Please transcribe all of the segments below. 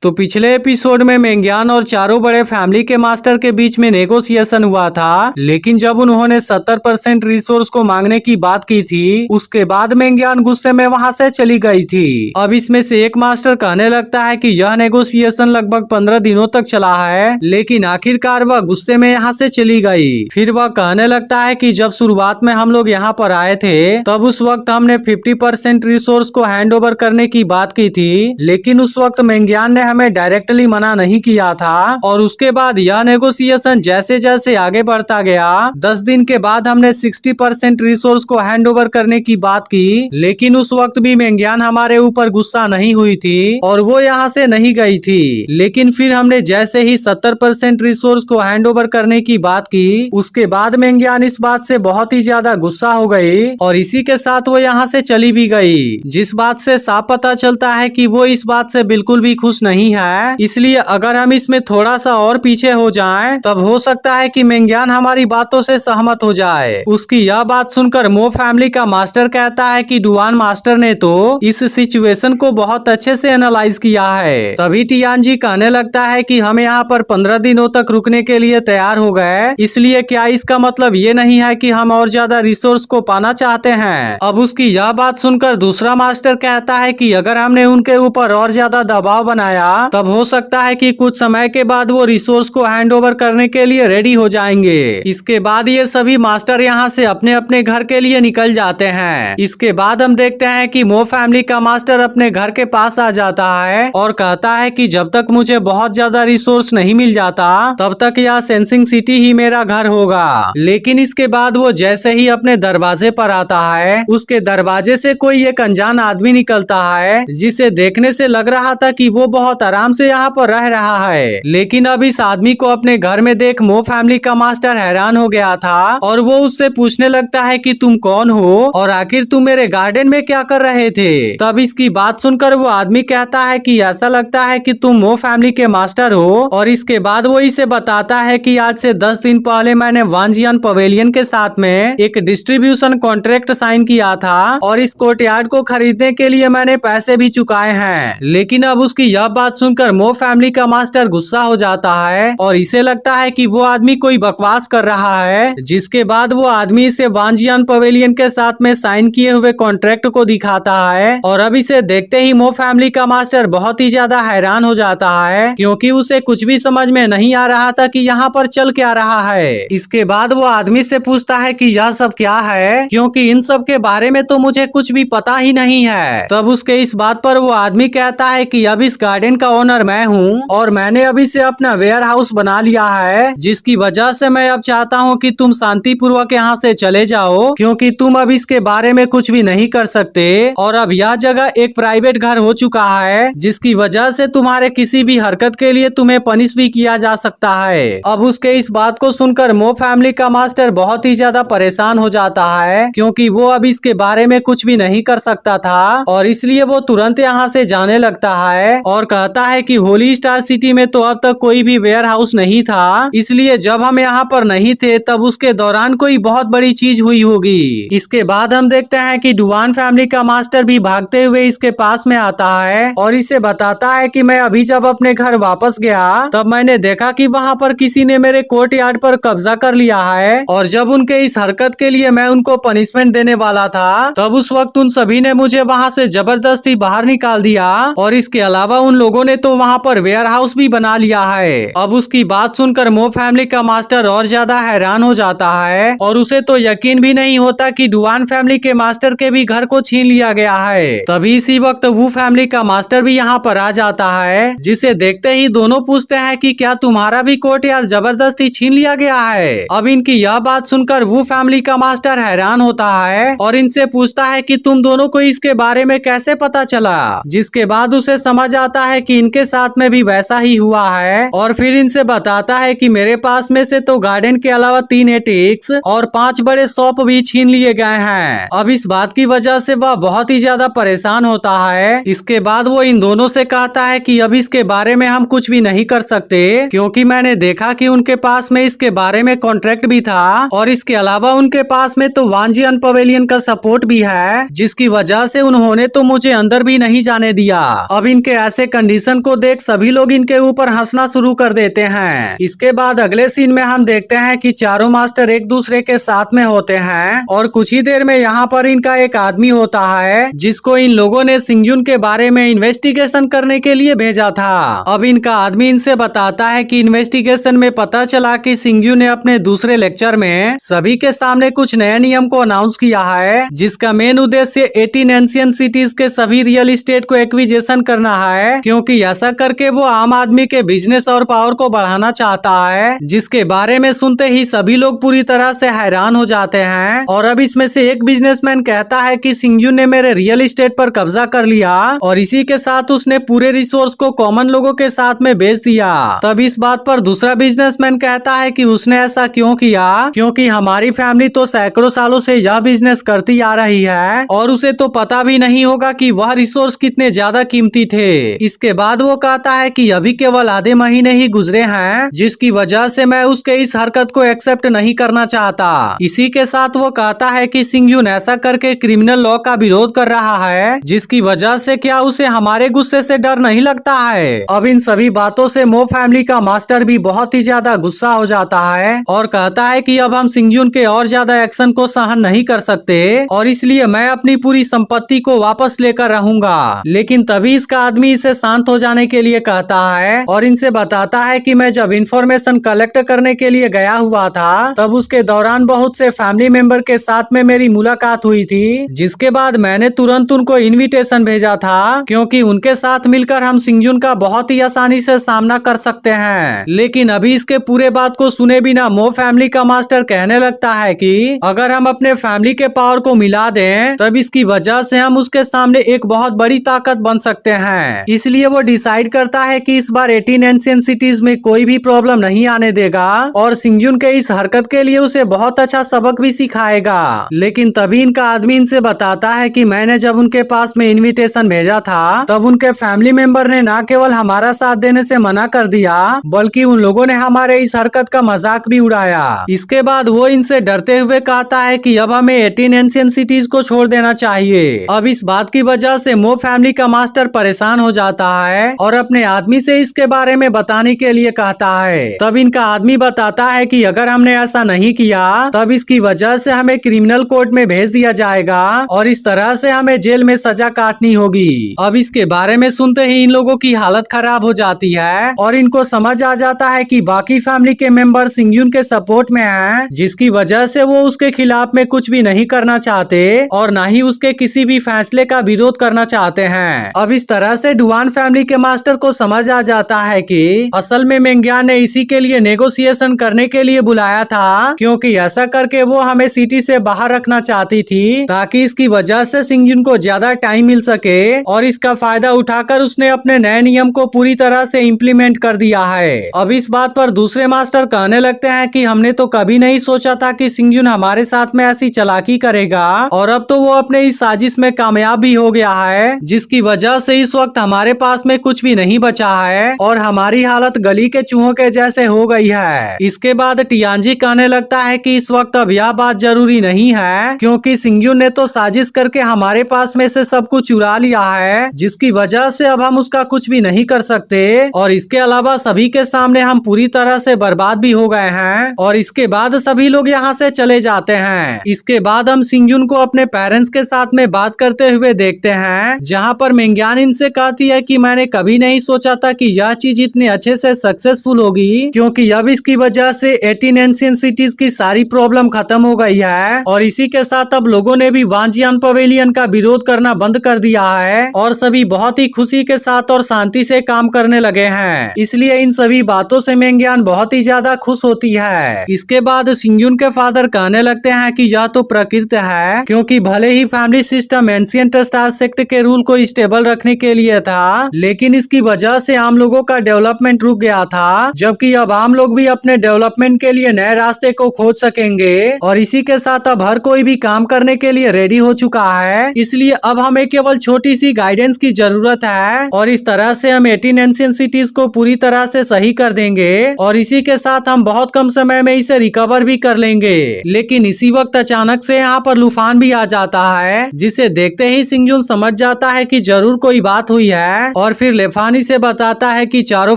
तो पिछले एपिसोड में मेंग्यान और चारों बड़े फैमिली के मास्टर के बीच में नेगोशिएशन हुआ था, लेकिन जब उन्होंने 70% रिसोर्स को मांगने की बात की थी, उसके बाद मेंग्यान गुस्से में वहां से चली गई थी। अब इसमें से एक मास्टर कहने लगता है कि यह नेगोशिएशन लगभग 15 दिनों तक चला है, लेकिन आखिरकार वह गुस्से में यहाँ से चली गई। फिर वह कहने लगता है कि जब शुरुआत में हम लोग यहाँ पर आए थे, तब उस वक्त हमने 50% रिसोर्स को हैंड ओवर करने की बात की थी, लेकिन उस वक्त मेंग्यान ने हमें डायरेक्टली मना नहीं किया था। और उसके बाद यह नेगोशिएशन जैसे जैसे आगे बढ़ता गया, 10 दिन के बाद हमने 60% रिसोर्स को हैंड ओवर करने की बात की, लेकिन उस वक्त भी मेंग्यान हमारे ऊपर गुस्सा नहीं हुई थी और वो यहाँ से नहीं गई थी। लेकिन फिर हमने जैसे ही 70% रिसोर्स को हैंड ओवर करने की बात की, उसके बाद मेंग्यान इस बात से बहुत ही ज्यादा गुस्सा हो गई और इसी के साथ वो यहाँ से चली भी गई, जिस बात से साफ पता चलता है कि वो इस बात से बिल्कुल भी खुश नहीं है। इसलिए अगर हम इसमें थोड़ा सा और पीछे हो जाएं, तब हो सकता है कि मेंग्यान हमारी बातों से सहमत हो जाए। उसकी यह बात सुनकर मो फैमिली का मास्टर कहता है कि डुआन मास्टर ने तो इस सिचुएशन को बहुत अच्छे से एनालाइज किया है। तभी टियानजी कहने लगता है कि हम यहाँ पर 15 दिनों तक रुकने के लिए तैयार हो गए, इसलिए क्या इसका मतलब ये नहीं है कि हम और ज्यादा रिसोर्स को पाना चाहते हैं। अब उसकी यह बात सुनकर दूसरा मास्टर कहता है कि अगर हमने उनके ऊपर और ज्यादा दबाव बनाया, तब हो सकता है कि कुछ समय के बाद वो रिसोर्स को हैंड ओवर करने के लिए रेडी हो जाएंगे। इसके बाद ये सभी मास्टर यहाँ से अपने अपने घर के लिए निकल जाते हैं। इसके बाद हम देखते हैं कि मो फैमिली का मास्टर अपने घर के पास आ जाता है और कहता है कि जब तक मुझे बहुत ज्यादा रिसोर्स नहीं मिल जाता, तब तक यह सेंसिंग सिटी ही मेरा घर होगा। लेकिन इसके बाद वो जैसे ही अपने दरवाजे पर आता है, उसके दरवाजे से कोई एक अनजान आदमी निकलता है, जिसे देखने से लग रहा था कि वो बहुत आराम से यहाँ पर रह रहा है। लेकिन अब इस आदमी को अपने घर में देख मो फैमिली का मास्टर हैरान हो गया था और वो उससे पूछने लगता है कि तुम कौन हो और आखिर तुम मेरे गार्डन में क्या कर रहे थे। तब इसकी बात सुनकर वो आदमी कहता है कि ऐसा लगता है कि तुम मो फैमिली के मास्टर हो। और इसके बाद वो इसे बताता है कि आज से 10 दिन पहले मैंने वांजियन पवेलियन के साथ में एक डिस्ट्रीब्यूशन कॉन्ट्रैक्ट साइन किया था और इस कोर्टयार्ड को खरीदने के लिए मैंने पैसे भी चुकाए हैं। लेकिन अब उसकी यह बात सुनकर मो फैमिली का मास्टर गुस्सा हो जाता है और इसे लगता है कि वो आदमी कोई बकवास कर रहा है। जिसके बाद वो आदमी इसे वांजियन पवेलियन के साथ में साइन किए हुए कॉन्ट्रैक्ट को दिखाता है और अब इसे देखते ही मो फैमिली का मास्टर बहुत ही ज्यादा हैरान हो जाता है, क्योंकि उसे कुछ भी समझ में नहीं आ रहा था कि यहाँ पर चल क्या रहा है। इसके बाद वो आदमी से पूछता है कि यह सब क्या है, क्योंकि इन सब के बारे में तो मुझे कुछ भी पता ही नहीं है। तब उसके इस बात पर वो आदमी कहता है कि अब इस गार्डन का ओनर मैं हूँ और मैंने अभी से अपना वेयर हाउस बना लिया है, जिसकी वजह से मैं अब चाहता हूँ कि तुम शांति पूर्वक यहाँ से चले जाओ, क्योंकि तुम अब इसके बारे में कुछ भी नहीं कर सकते और अब यह जगह एक प्राइवेट घर हो चुका है, जिसकी वजह से तुम्हारे किसी भी हरकत के लिए तुम्हें पनिश भी किया जा सकता है। अब उसके इस बात को सुनकर मो फैमिली का मास्टर बहुत ही ज्यादा परेशान हो जाता है, क्योंकि वो अब इसके बारे में कुछ भी नहीं कर सकता था और इसलिए वो तुरंत यहाँ से जाने लगता है और कहता है कि होली स्टार सिटी में तो अब तक कोई भी वेयर हाउस नहीं था, इसलिए जब हम यहाँ पर नहीं थे तब उसके दौरान कोई बहुत बड़ी चीज हुई होगी। इसके बाद हम देखते हैं कि डुआन फैमिली का मास्टर भी भागते हुए इसके पास में आता है और इसे बताता है कि मैं अभी जब अपने घर वापस गया, तब मैंने देखा कि वहाँ पर किसी ने मेरे कोर्ट यार्ड पर कब्जा कर लिया है और जब उनके इस हरकत के लिए मैं उनको पनिशमेंट देने वाला था, तब उस वक्त उन सभी ने मुझे वहाँ से जबरदस्ती बाहर निकाल दिया और इसके अलावा उन लोगों ने तो वहाँ पर वेयर हाउस भी बना लिया है। अब उसकी बात सुनकर मो फैमिली का मास्टर और ज्यादा हैरान हो जाता है और उसे तो यकीन भी नहीं होता कि डुआन फैमिली के मास्टर के भी घर को छीन लिया गया है। तभी इसी वक्त वो फैमिली का मास्टर भी यहाँ पर आ जाता है, जिसे देखते ही दोनों पूछते हैं कि क्या तुम्हारा भी कोर्ट यार जबरदस्ती छीन लिया गया है। अब इनकी यह बात सुनकर वो फैमिली का मास्टर हैरान होता है और इनसे पूछता है कि तुम दोनों को इसके बारे में कैसे पता चला। जिसके बाद उसे समझ आता है कि इनके साथ में भी वैसा ही हुआ है और फिर इनसे बताता है कि मेरे पास में से तो गार्डन के अलावा 3 एटिक्स और 5 बड़े शॉप भी छीन लिए गए हैं। अब इस बात की वजह से वह बहुत ही ज्यादा परेशान होता है। इसके बाद वो इन दोनों से कहता है कि अब इसके बारे में हम कुछ भी नहीं कर सकते, क्योंकि मैंने देखा कि उनके पास में इसके बारे में कॉन्ट्रैक्ट भी था और इसके अलावा उनके पास में तो वांजियन पवेलियन का सपोर्ट भी है, जिसकी वजह से उन्होंने तो मुझे अंदर भी नहीं जाने दिया। अब इनके ऐसे कंडीशन कंडीशन को देख सभी लोग इनके ऊपर हंसना शुरू कर देते हैं। इसके बाद अगले सीन में हम देखते हैं कि चारों मास्टर एक दूसरे के साथ में होते हैं और कुछ ही देर में यहाँ पर इनका एक आदमी होता है जिसको इन लोगों ने सिंगजुन के बारे में इन्वेस्टिगेशन करने के लिए भेजा था। अब इनका आदमी इनसे बताता है कि इन्वेस्टिगेशन में पता चला कि सिंगजुन ने अपने दूसरे लेक्चर में सभी के सामने कुछ नए नियम को अनाउंस किया है, जिसका मेन उद्देश्य 18 एंशिएंट सिटीज के सभी रियल एस्टेट को एक्विजिशन करना है, क्योंकि ऐसा करके वो आम आदमी के बिजनेस और पावर को बढ़ाना चाहता है। जिसके बारे में सुनते ही सभी लोग पूरी तरह से हैरान हो जाते हैं। और अब इसमें से एक बिजनेसमैन कहता है कि सिंगजुन ने मेरे रियल एस्टेट पर कब्जा कर लिया और इसी के साथ उसने पूरे रिसोर्स को कॉमन लोगों के साथ में बेच दिया। तब इस बात पर दूसरा बिजनेसमैन कहता है कि उसने ऐसा क्यों किया, क्योंकि हमारी फैमिली तो सैकड़ों सालों से यह बिजनेस करती आ रही है और उसे तो पता भी नहीं होगा कि वह रिसोर्स कितने ज्यादा कीमती थे। इसके बाद वो कहता है कि अभी केवल आधे महीने ही गुजरे हैं, जिसकी वजह से मैं उसके इस हरकत को एक्सेप्ट नहीं करना चाहता। इसी के साथ वो कहता है कि सिंगजुन ऐसा करके क्रिमिनल लॉ का विरोध कर रहा है, जिसकी वजह से क्या उसे हमारे गुस्से से डर नहीं लगता है। अब इन सभी बातों से मो फैमिली का मास्टर भी बहुत ही ज्यादा गुस्सा हो जाता है और कहता है कि अब हम सिंगजुन के और ज्यादा एक्शन को सहन नहीं कर सकते और इसलिए मैं अपनी पूरी संपत्ति को वापस लेकर रहूंगा। लेकिन तभी इसका आदमी इसे शांत हो जाने के लिए कहता है और इनसे बताता है कि मैं जब इंफॉर्मेशन कलेक्ट करने के लिए गया हुआ था तब उसके दौरान बहुत से फैमिली मेंबर के साथ में मेरी मुलाकात हुई थी, जिसके बाद मैंने तुरंत उनको इनविटेशन भेजा था, क्योंकि उनके साथ मिलकर हम सिंगजुन का बहुत ही आसानी से सामना कर सकते हैं। लेकिन अभी इसके पूरे बात को सुने बिना मो फैमिली का मास्टर कहने लगता है कि अगर हम अपने फैमिली के पावर को मिला दें तब इसकी वजह से हम उसके सामने एक बहुत बड़ी ताकत बन सकते हैं। इसलिए वो डिसाइड करता है कि इस बार 18 एंशिएंट सिटीज में कोई भी प्रॉब्लम नहीं आने देगा और सिंगजुन के इस हरकत के लिए उसे बहुत अच्छा सबक भी सिखाएगा। लेकिन तभी इनका आदमी इनसे बताता है कि मैंने जब उनके पास में इनविटेशन भेजा था तब उनके फैमिली मेंबर ने न केवल हमारा साथ देने से मना कर दिया बल्कि उन लोगों ने हमारे इस हरकत का मजाक भी उड़ाया। इसके बाद वो इनसे डरते हुए कहता है कि अब हमें 18 एंशिएंट सिटीज को छोड़ देना चाहिए। अब इस बात की वजह से मो फैमिली का मास्टर परेशान हो जाता है और अपने आदमी से इसके बारे में बताने के लिए कहता है। तब इनका आदमी बताता है कि अगर हमने ऐसा नहीं किया तब इसकी वजह से हमें क्रिमिनल कोर्ट में भेज दिया जाएगा और इस तरह से हमें जेल में सजा काटनी होगी। अब इसके बारे में सुनते ही इन लोगों की हालत खराब हो जाती है और इनको समझ आ जाता है कि बाकी फैमिली के मेंबर सिंगजुन के सपोर्ट में हैं, जिसकी वजह से वो उसके खिलाफ में कुछ भी नहीं करना चाहते और न ही उसके किसी भी फैसले का विरोध करना चाहते हैं। अब इस तरह से डुआन फैमिली के मास्टर को समझ आ जाता है कि असल में मेंग्यान ने इसी के लिए नेगोशिएशन करने के लिए बुलाया था, क्योंकि ऐसा करके वो हमें सिटी से बाहर रखना चाहती थी ताकि इसकी वजह से सिंगजुन को ज्यादा टाइम मिल सके और इसका फायदा उठाकर उसने अपने नए नियम को पूरी तरह से इम्प्लीमेंट कर दिया है। अब इस बात पर दूसरे मास्टर कहने लगते हैं कि हमने तो कभी नहीं सोचा था कि सिंगजुन हमारे साथ में ऐसी चालाकी करेगा और अब तो वो अपने इस साजिश में कामयाब भी हो गया है, जिसकी वजह से इस वक्त हमारे पास में कुछ भी नहीं बचा है और हमारी हालत गली के चूहों के जैसे हो गई है। इसके बाद टियानजी कहने लगता है कि इस वक्त अब यह बात जरूरी नहीं है, क्योंकि सिंगजुन ने तो साजिश करके हमारे पास में से सब कुछ चुरा लिया है, जिसकी वजह से अब हम उसका कुछ भी नहीं कर सकते और इसके अलावा सभी के सामने हम पूरी तरह से बर्बाद भी हो गए हैं। और इसके बाद सभी लोग यहाँ से चले जाते हैं। इसके बाद हम सिंगजुन को अपने पेरेंट्स के साथ में बात करते हुए देखते हैं, जहाँ पर मेंग्यान इनसे कहती है कि मैंने कभी नहीं सोचा था कि यह चीज इतनी अच्छे से सक्सेसफुल होगी, क्योंकि अब इसकी वजह से 18 एंशिएंट सिटीज की सारी प्रॉब्लम खत्म हो गई है और इसी के साथ अब लोगों ने भी वांजियान पवेलियन का विरोध करना बंद कर दिया है और सभी बहुत ही खुशी के साथ और शांति से काम करने लगे हैं। इसलिए इन सभी बातों से मेंग्यान बहुत ही ज्यादा खुश होती है। इसके बाद सिंगजुन के फादर कहने लगते हैं कि यह तो प्रकृति है, क्योंकि भले ही family system ancient star sect के रूल को स्टेबल रखने के लिए था, लेकिन इसकी वजह से आम लोगों का डेवलपमेंट रुक गया था, जबकि अब आम लोग भी अपने डेवलपमेंट के लिए नए रास्ते को खोज सकेंगे और इसी के साथ अब हर कोई भी काम करने के लिए रेडी हो चुका है। इसलिए अब हमें केवल छोटी सी गाइडेंस की जरूरत है और इस तरह से हम 18 एंशिएंट सिटीज को पूरी तरह से सही कर देंगे और इसी के साथ हम बहुत कम समय में इसे रिकवर भी कर लेंगे। लेकिन इसी वक्त अचानक से यहाँ पर लूफान भी आ जाता है, जिसे देखते ही सिंगजुन समझ जाता है कि जरूर कोई बात हुई है और फिर लेफानी से बताता है कि चारों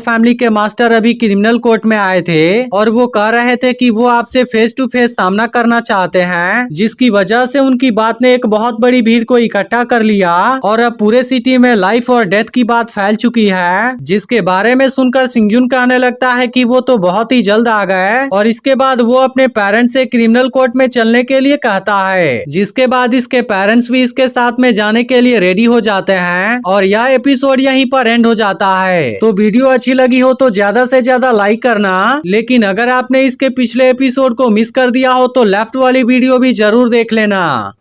फैमिली के मास्टर अभी क्रिमिनल कोर्ट में आए थे और वो कह रहे थे कि वो आपसे फेस टू फेस सामना करना चाहते हैं, जिसकी वजह से उनकी बात ने एक बहुत बड़ी भीड़ को इकट्ठा कर लिया और अब पूरे सिटी में लाइफ और डेथ की बात फैल चुकी है, जिसके बारे में सुनकर सिंगजुन कहने लगता है कि वो तो बहुत ही जल्द आ गए और इसके बाद वो अपने पेरेंट्स से क्रिमिनल कोर्ट में चलने के लिए कहता है, जिसके बाद इसके पेरेंट्स भी इसके साथ में जाने के लिए रेडी हो जाते हैं और यह एपिसोड यहीं पर एंड हो जाता है। तो वीडियो अच्छी लगी हो तो ज्यादा से ज्यादा लाइक करना, लेकिन अगर आपने इसके पिछले एपिसोड को मिस कर दिया हो तो लेफ्ट वाली वीडियो भी जरूर देख लेना।